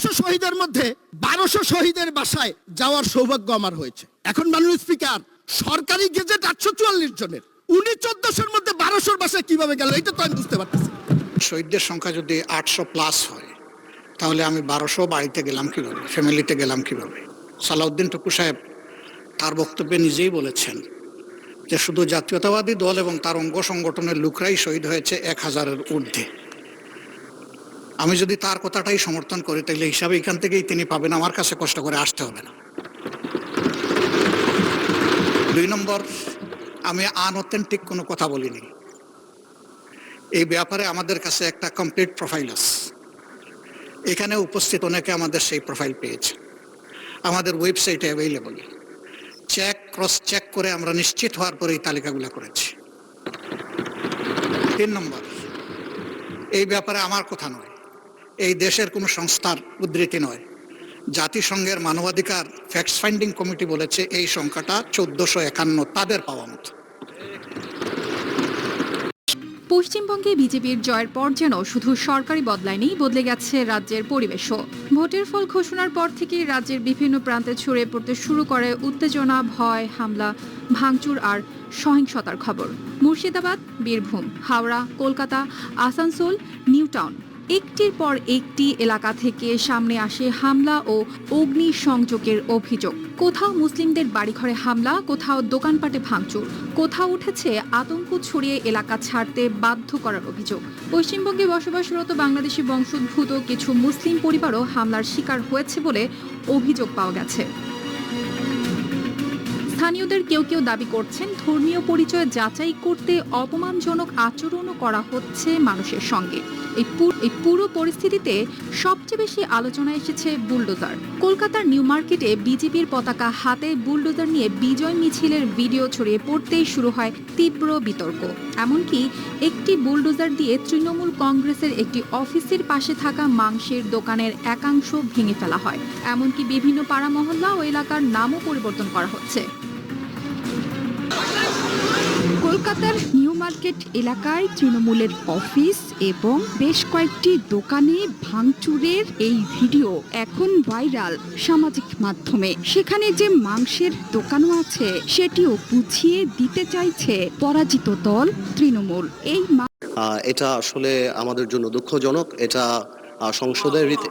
১৪০০ শহীদের মধ্যে ১২০০ শহীদের বাসায় যাওয়ার সৌভাগ্য আমার হয়েছে। এখন মাননীয় স্পিকার, সরকারি গেজেট ৮৪৪ জনের, উনি ১৪০০-র মধ্যে ১২০০-র বাসায় কিভাবে গেল, এটা তো আমি বুঝতে পারতেছি। শহীদদের সংখ্যা যদি ৮০০+ হয়, তাহলে আমি ১২০০ বাড়িতে গেলাম কিভাবে, ফ্যামিলিতে গেলাম কিভাবে? সালাউদ্দিন টুকু সাহেব তার বক্তব্যে নিজেই বলেছেন যে শুধু জাতীয়তাবাদী দল এবং তার অঙ্গ সংগঠনের লোকরাই শহীদ হয়েছে ১,০০০-এর ঊর্ধ্বে। আমি যদি তার কথাটাই সমর্থন করি, তাহলে হিসাবে এখান থেকেই তিনি পাবেন, আমার কাছে কষ্ট করে আসতে হবে না। ২ নম্বর, আমি আনঅথেন্টিক কোনো কথা বলিনি। এই ব্যাপারে আমাদের কাছে একটা কমপ্লিট প্রোফাইল আছে। এখানে উপস্থিত অনেকে আমাদের সেই প্রোফাইল পেয়েছে, আমাদের ওয়েবসাইটে অ্যাভেইলেবল। ক্রস চেক করে আমরা নিশ্চিত হওয়ার পরে এই তালিকাগুলো করেছি। ৩ নম্বর, এই ব্যাপারে আমার কথা নয়, এই দেশের কোনো সংস্থার উদ্ধৃতি নয়, জাতিসংঘের মানবাধিকার ফ্যাক্ট ফাইন্ডিং কমিটি বলেছে এই সংখ্যাটা ১৪৫১, তাদের পাওয়া মতো। পশ্চিমবঙ্গে বিজেপির জয়ের পর যেন শুধু সরকারি বদলায়নি, বদলে গেছে রাজ্যের পরিবেশও। ভোটের ফল ঘোষণার পর থেকে রাজ্যের বিভিন্ন প্রান্তে ছড়িয়ে পড়তে শুরু করে উত্তেজনা, ভয়, হামলা, ভাঙচুর আর সহিংসতার খবর। মুর্শিদাবাদ, বীরভূম, হাওড়া, কলকাতা, আসানসোল, নিউ টাউন, একটির পর একটি এলাকা থেকে সামনে আসে হামলা ও অগ্নিসংযোগের অভিযোগ। কোথাও মুসলিমদের বাড়িঘরে হামলা, কোথাও দোকানপাটে ভাঙচুর, কোথাও উঠেছে আতঙ্ক ছড়িয়ে এলাকা ছাড়তে বাধ্য করার অভিযোগ। পশ্চিমবঙ্গে বসবাসরত বাংলাদেশি বংশোদ্ভূত কিছু মুসলিম পরিবারও হামলার শিকার হয়েছে বলে অভিযোগ পাওয়া গেছে। স্থানীয়দের কেউ কেউ দাবি করছেন, ধর্মীয় পরিচয় যাচাই করতে অপমানজনক আচরণও করা হচ্ছে মানুষের সঙ্গে। এই পুরো পরিস্থিতিতে সবচেয়ে বেশি আলোচনায় এসেছে বুলডোজার। কলকাতার নিউ মার্কেটে বিজেপির পতাকা হাতে বুলডোজার নিয়ে বিজয় মিছিলের ভিডিও ছড়িয়ে পড়তেই শুরু হয় তীব্র বিতর্ক। এমনকি একটি বুলডোজার দিয়ে তৃণমূল কংগ্রেসের একটি অফিসের পাশে থাকা মাংসের দোকানের একাংশ ভেঙে ফেলা হয়। এমনকি বিভিন্ন পাড়া মহল্লা ও এলাকার নামও পরিবর্তন করা হচ্ছে। কলকাতার নিউ মার্কেট এলাকায় তৃণমূলের অফিস এবং বেশ কয়েকটি দোকানে ভাঙচুরের এই ভিডিও এখন ভাইরাল সামাজিক মাধ্যমে। সেখানে যে মাংসের দোকানও আছে সেটিও বুঝিয়ে দিতে চাইছে পরাজিত দল তৃণমূল। এটা আসলে আমাদের জন্য দুঃখজনক। এটা সংসদের রীতি।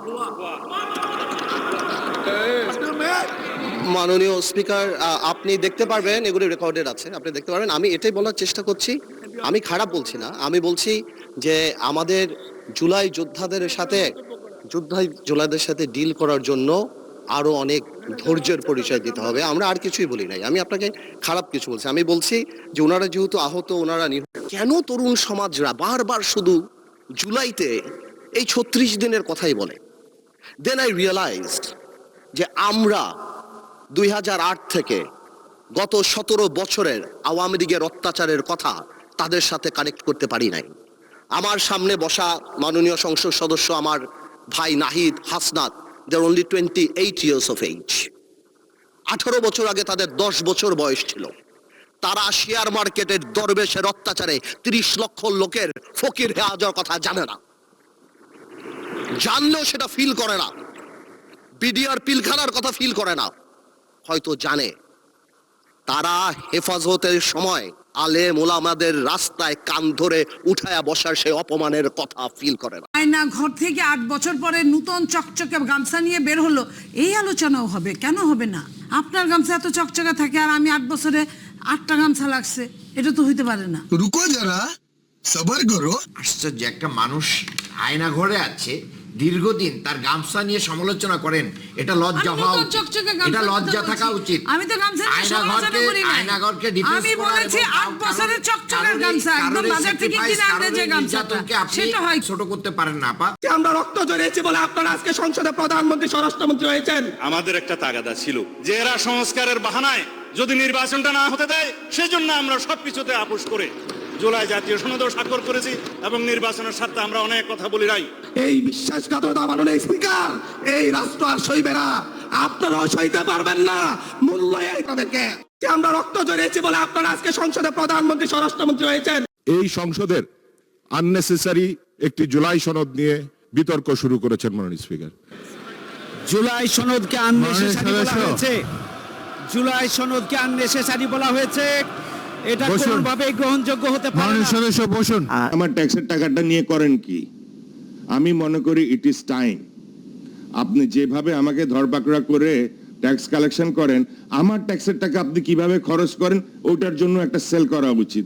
মাননীয় স্পিকার, আপনি দেখতে পারবেন, এগুলি রেকর্ডেড আছে, আপনি দেখতে পারবেন। আমি এটাই বলার চেষ্টা করছি, আমি খারাপ বলছি না, আমি বলছি যে আমাদের জুলাইদের সাথে ডিল করার জন্য আরো অনেক ধৈর্যের পরিচয় দিতে হবে। আমরা আর কিছুই বলি নাই, আমি আপনাকে খারাপ কিছু বলছি। আমি বলছি যে ওনারা যেহেতু আহত, ওনারা কেন তরুণ সমাজরা বারবার শুধু জুলাইতে এই ৩৬ দিনের কথাই বলে। দেন আই রিয়েলাইজড যে আমরা ২০০৮ থেকে গত ১৭ বছরের আওয়ামী লীগের অত্যাচারের কথা তাদের সাথে কানেক্ট করতে পারি নাই। আমার সামনে বসা মাননীয় সংসদ সদস্য আমার ভাই নাহিদ, হাসনাত, দেয়ার অনলি 28 years of age। 18 বছর আগে তাদের 10 বছর বয়স ছিল। তারা শেয়ার মার্কেটের দরবেশের অত্যাচারে 30 লক্ষ লোকের ফকির হয়ে যাওয়ার কথা জানে না, জানলেও সেটা ফিল করে না। বিডিআর পিলখানার কথা ফিল করে না, হয়তো জানে। তারা হেফাজতের সময় আলেম ওলামাদের রাস্তায় কান ধরে উঠায়া বসার সেই অপমানের কথা ফিল করে না। আয়না ঘর থেকে 8 বছর পরে নতুন চকচকে গামছা নিয়ে বের হলো, এই আলোচনাও হবে, কেন হবে না? আপনার গামছা এত চকচকে থাকে আর আমি 8 বছরে 8টা গামছা লাগছে, এটা তো হইতে পারে না। রুকো যারা, সবার করো। আশ্চর্য, একটা মানুষ আয়না ঘরে আছে দীর্ঘদিন, তার গামছা নিয়ে সমালোচনা করেন, এটা লজ্জা হওয়া উচিত, এটা লজ্জা থাকা উচিত। আমি তো গামছা নিয়ে সমালোচনা করি না, আয়নাঘরকে ডিফেন্স আমি বলেছি 8 বছরের চকচকের গামছা, একদম বাজার থেকে কিনে আনতে যে গামছাটা, সেটা হয় ছোট করতে পারেন না। আপা, আমরা রক্ত ঝরিয়েছি বলে আপনারা আজকে সংসদে প্রধানমন্ত্রী, স্বরাষ্ট্রমন্ত্রী হয়েছেন। আমাদের একটা তাগাদা ছিল যে এরা সংস্কারের বাহানায় যদি নির্বাচনটা না হতে দেয়, সেজন্য আমরা সবকিছুতে আপোষ করে জুলাই জাতীয় সনদও স্বাক্ষর করেছি এবং নির্বাচনের স্বার্থে আমরা অনেক কথা বলি নাই। এই বিশ্বাসঘাতকতা মাননীয় স্পিকার, এই রাষ্ট্র আর সইবে না, আপনারাও সইতে পারবেন না। মূল্যায়ন তাদেরকে আমরা রক্ত ঝরিয়েছি বলে আপনারা আজকে সংসদে প্রধানমন্ত্রী, স্বরাষ্ট্রমন্ত্রী হয়েছেন। এই সংসদের আননেসেসারি একটি জুলাই সনদ নিয়ে বিতর্ক শুরু করেছেন মাননীয় স্পিকার। জুলাই সনদকে আননেসেসারি বলা হয়েছে, জুলাই সনদকে আননেসেসারি বলা হয়েছে, এটা কোনোভাবে গ্রহণযোগ্য হতে পারে না। আমার ট্যাক্সের টাকাটা নিয়ে করেন কি? আমি মনে করি ইট ইজ টাইম। আপনি যেভাবে আমাকে ধরপাকড়া করে ট্যাক্স কালেকশন করেন, আমার ট্যাক্সের টাকা আপনি কিভাবে খরচ করেন ওটার জন্য একটা সেল করা উচিত।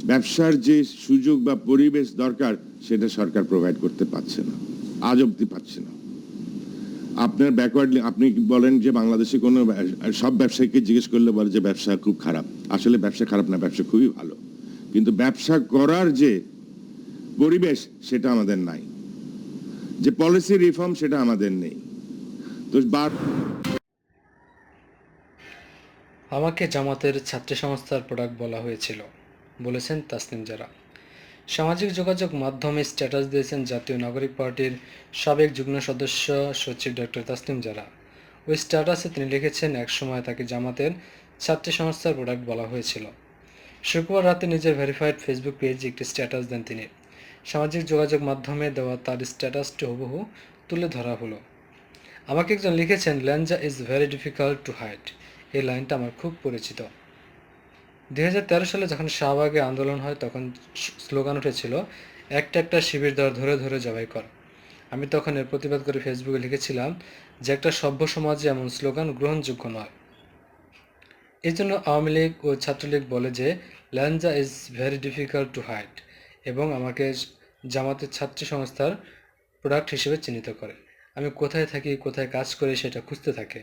ব্যবসার যে সুযোগ বা পরিবেশ দরকার সেটা সরকার প্রোভাইড করতে পারছে না, আজ অব্দি পাচ্ছে না। আপনার ব্যাকওয়ার্ড, আপনি বলেন যে বাংলাদেশে কোনো সব ব্যবসায়ীকে জিজ্ঞেস করলে বলে যে ব্যবসা খুব খারাপ। আসলে ব্যবসা খারাপ না, ব্যবসা খুবই ভালো, কিন্তু ব্যবসা করার যে পরিবেশ সেটা আমাদের নাই, যে পলিসি রিফর্ম সেটা আমাদের নেই। তো আমাকে জামাতের ছাত্রী সংস্থার প্রোডাক্ট বলা হয়েছিল, বলেছেন তাসনিম জারা। সামাজিক যোগাযোগ মাধ্যমে স্ট্যাটাস দিয়েছেন জাতীয় নাগরিক পার্টির সাবেক যুগ্ম সদস্য সচিব ডক্টর তাসনিম জারা। ওই স্ট্যাটাসে তিনি লিখেছেন, একসময় তাকে জামাতের ছাত্রী সংস্থার প্রোডাক্ট বলা হয়েছিল। শুক্রবার রাতে নিজের ভেরিফাইড ফেসবুক পেজে একটি স্ট্যাটাস দেন তিনি। সামাজিক যোগাযোগ মাধ্যমে দেওয়া তার স্ট্যাটাসটি হুবহু তুলে ধরা হলো। আমাকে একজন লিখেছেন, ল্যাঞ্জা is very difficult to hide. এই লাইনটা আমার খুব পরিচিত। 2013 সালে যখন শাহবাগে আন্দোলন হয় তখন স্লোগান উঠেছিল, একটা একটা শিবির দর ধরে ধরে জবাই কর। আমি তখন এর প্রতিবাদ করে ফেসবুকে লিখেছিলাম যে একটা সভ্য সমাজে এমন স্লোগান গ্রহণযোগ্য নয়। এই জন্য আওয়ামী লীগ ও ছাত্রলীগ বলে যে ল্যাঞ্জা is very difficult to hide, এবং আমাকে জামাতের ছাত্রী সংস্থার প্রোডাক্ট হিসেবে চিহ্নিত করে। আমি কোথায় থাকি, কোথায় কাজ করি সেটা খুঁজতে থাকে,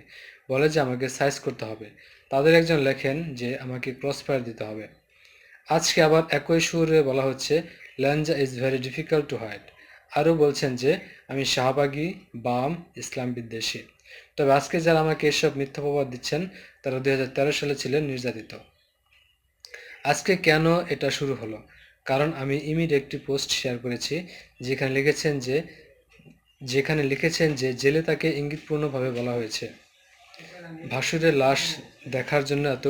বলে যে আমাকে সাইজ করতে হবে। তাদের একজন লেখেন যে আমাকে ক্রসফায়ার দিতে হবে। আজকে আবার একই সুরে বলা হচ্ছে ল্যাঞ্জা is very difficult to hide. আরও বলছেন যে আমি শাহবাগী, বাম, ইসলাম বিদ্বেষী। তবে আজকে যারা আমাকে এসব মিথ্যা প্রবাদ দিচ্ছেন তারা 2013 সালে ছিলেন নির্যাতিত। আজকে কেন এটা শুরু হলো? কারণ আমি ইমির একটি পোস্ট শেয়ার করেছি যেখানে লিখেছেন যে জেলে তাকে ইঙ্গিতপূর্ণভাবে বলা হয়েছে। ভাসুরের লাশ দেখার জন্য এত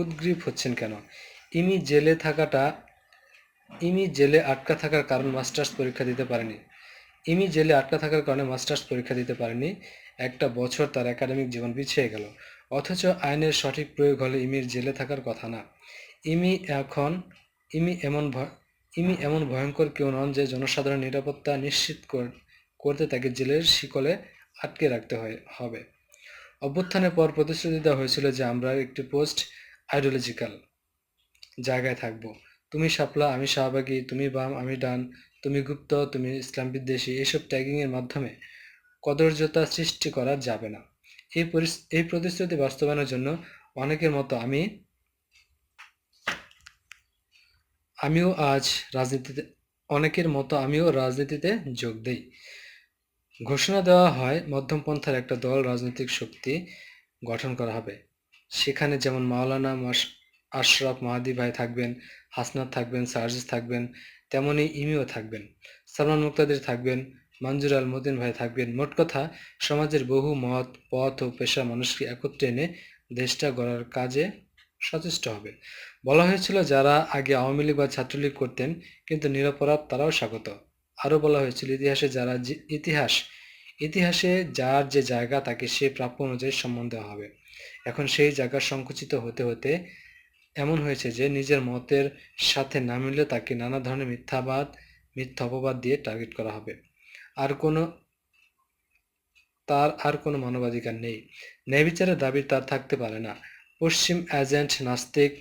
উদ্গ্রীব হচ্ছেন কেন? ইমি জেলে আটকা থাকার কারণে মাস্টার্স পরীক্ষা দিতে পারেনি। একটা বছর তার একাডেমিক জীবন পিছিয়ে গেল, অথচ আইনের সঠিক প্রয়োগ হলে ইমির জেলে থাকার কথা না। ইমি এমন ভয়ঙ্কর কেউ নন যে জনসাধারণের নিরাপত্তা নিশ্চিত করতে তাকে জেলের শিকলে আটকে রাখতে হবে। অভ্যুত্থানের পর প্রতিশ্রুতি দেওয়া হয়েছিল যে আমরা একটি পোস্ট আইডিওলজিক্যাল জায়গায় থাকব। তুমি শাপলা, আমি শাহবাগী, তুমি বাম, আমি ডান, তুমি গুপ্ত, তুমি ইসলাম বিদ্বেষী, এইসব ট্যাগিংয়ের মাধ্যমে কদর্যতা সৃষ্টি করা যাবে না। এই প্রতিশ্রুতি বাস্তবায়নের জন্য অনেকের মতো আমিও রাজনীতিতে যোগ দেই। ঘোষণা দেওয়া হয় মধ্যমপন্থার একটা দল রাজনৈতিক শক্তি গঠন করা হবে। সেখানে যেমন মাওলানা আশরাফ মাহাদি ভাই থাকবেন, হাসনাত থাকবেন, সার্জিস থাকবেন, তেমনি ইমিও থাকবেন, সালমান মুক্তাদির থাকবেন, মঞ্জুর আল মতিন ভাই থাকবেন। মোট কথা, সমাজের বহু মত, পথ ও পেশা মানুষকে একত্রে এনে দেশটা গড়ার কাজে সচেষ্ট হবে। বলা হয়েছিল যারা আগে আওয়ামী লীগ বা ছাত্রলীগ করতেন কিন্তু নিরপরাধ তারাও স্বাগত। আরও বলা হয়েছিল ইতিহাসে যার যে জায়গা তাকে সে প্রাপ্য অনুযায়ী সম্মান দেওয়া হবে। এখন সেই জায়গা সংকুচিত হতে হতে এমন হয়েছে যে নিজের মতের সাথে না মিললে তাকে নানা ধরনের মিথ্যা অপবাদ দিয়ে টার্গেট করা হবে। আর কোনো মানবাধিকার নেই, ন্যায় বিচারের দাবি তার থাকতে পারে না। পশ্চিম এজেন্ট, নাস্তিক,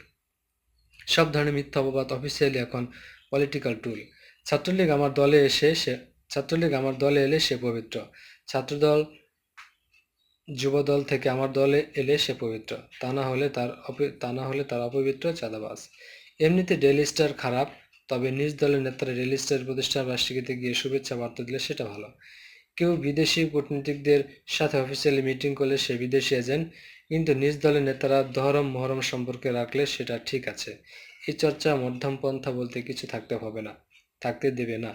সব ধরনের মিথ্যা অপবাদ অফিসিয়ালি এখন পলিটিক্যাল টুল। ছাত্রলীগ আমার দলে এলে সে পবিত্র, ছাত্রদল যুবদল থেকে আমার দলে এলে সে পবিত্র, তা না হলে তার অপবিত্র, চাঁদাবাজ। এমনিতে ডেইলি স্টার খারাপ, তবে নিজ দলের নেতারা ডেইলি স্টার প্রতিষ্ঠান বার্ষিকীতে গিয়ে শুভেচ্ছা বার্তা দিলে সেটা ভালো। কেউ বিদেশি কূটনীতিকদের সাথে অফিসিয়ালি মিটিং করলে সে বিদেশি এজেন্ট, কিন্তু নিজ দলের নেতারা ধরম মহরম সম্পর্কে রাখলে সেটা ঠিক আছে। এই চর্চা মধ্যমপন্থা বলতে কিছু থাকতে দেবে না।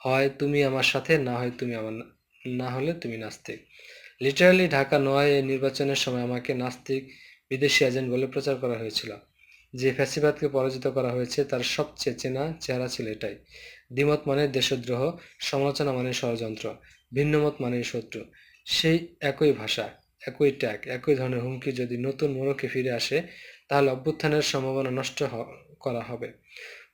হয় তুমি আমার সাথে, না হলে তুমি নাস্তিক। লিটারালি ঢাকা ৯ নির্বাচনের সময় আমাকে নাস্তিক, বিদেশি এজেন্ট বলে প্রচার করা হয়েছিল। যে ফ্যাসিবাদকে পরাজিত করা হয়েছে তার সবচেয়ে চেনা চেহারা ছিল এটাই। দ্বিমত মানে দেশদ্রোহ, সমালোচনা মানে ষড়যন্ত্র, ভিন্নমত মানে শত্রু। সেই একই ভাষা, একই ট্যাগ, একই ধরনের হুমকি যদি নতুন মোড়কে ফিরে আসে, তাহলে অভ্যুত্থানের সম্ভাবনা নষ্ট করা হবে।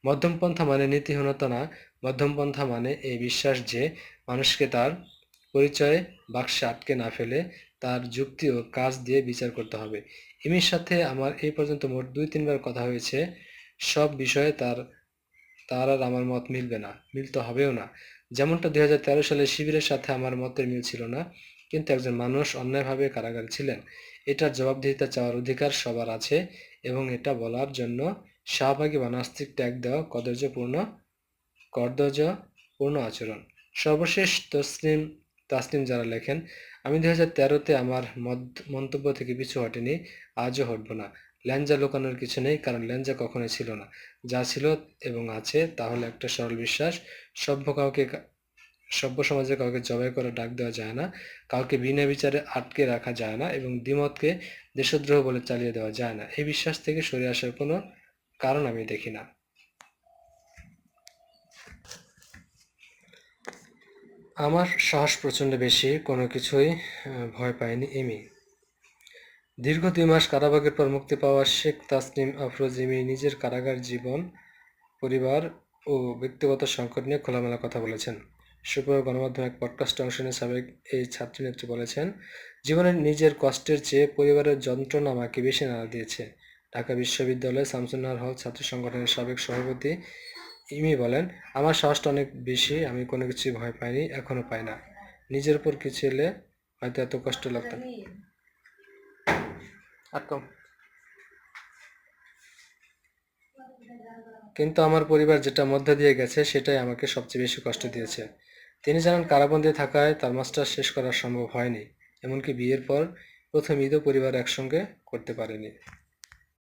মধ্যমপন্থা মানে নীতিহীনতা না, মধ্যমপন্থা মানে এই বিশ্বাস যে মানুষকে তার পরিচয়ে বাক্সে আটকে না ফেলে তার যুক্তি ও কাজ দিয়ে বিচার করতে হবে। ইমির সাথে আমার এই পর্যন্ত মোট 2-3 বার কথা হয়েছে। সব বিষয়ে তার আর আমার মত মিলবে না, মিলতে হবেও না। যেমনটা 2013 সালে শিবিরের সাথে আমার মতের মিল ছিল না, কিন্তু একজন মানুষ অন্যায়ভাবে কারাগারে ছিলেন, এটার জবাবদিহিতা চাওয়ার অধিকার সবার আছে এবং এটা বলার জন্য শাহবাগী বা নাস্তিক ট্যাগ দেওয়া কদর্যপূর্ণ আচরণ। সর্বশেষ তাসনিম যারা লেখেন, আমি 2013-তে আমার মন্তব্য থেকে পিছু হটেনি, আজও হটব না। ল্যাঞ্জা লুকানোর কিছু নেই, কারণ ল্যাঞ্জা কখনোই ছিল না। যা ছিল এবং আছে তা হলো একটা সরল বিশ্বাস। সভ্য সমাজে কাউকে জবাই করে ডাক দেওয়া যায় না, কাউকে বিনা বিচারে আটকে রাখা যায় না এবং দ্বিমতকে দেশদ্রোহ বলে চালিয়ে দেওয়া যায় না। এই বিশ্বাস থেকে সরে আসার কোনো কারণ আমি দেখি না। আমার সাহস প্রচণ্ড বেশি, কোনো কিছুই ভয় পায়নি ইমি। দীর্ঘ 2 মাস কারাভোগের পর মুক্তি পাওয়া শেখ তাসনিম আফরোজ ইমি নিজের কারাগার জীবন, পরিবার ও ব্যক্তিগত সংকট নিয়ে খোলামেলা কথা বলেছেন। শুক্রবার গণমাধ্যমে এক পডকাস্টে অংশ নিয়ে সাবেক এই ছাত্রনেত্রী বলেছেন, জীবনের নিজের কষ্টের চেয়ে পরিবারের যন্ত্রণা আমাকে বেশি নাড়া দিয়েছে। ঢাকা বিশ্ববিদ্যালয়ে শামসুন্নাহার হল ছাত্র সংগঠনের সাবেক সভাপতি ইমি বলেন, আমার সাহসটা অনেক বেশি, আমি কোনো কিছুই ভয় পাইনি, এখনো পাই না। নিজের উপর কিছু এলে হয়তো এত কষ্ট লাগতো না। কিন্তু আমার পরিবার যেটা মধ্যে দিয়ে গেছে সেটাই আমাকে সবচেয়ে বেশি কষ্ট দিয়েছে। তিনি জানান, কারাবন্দী থাকায় তার মাস্টার্স শেষ করা সম্ভব হয়নি, এমনকি বিয়ের পর প্রথম ঈদও পরিবার একসঙ্গে করতে পারেনি।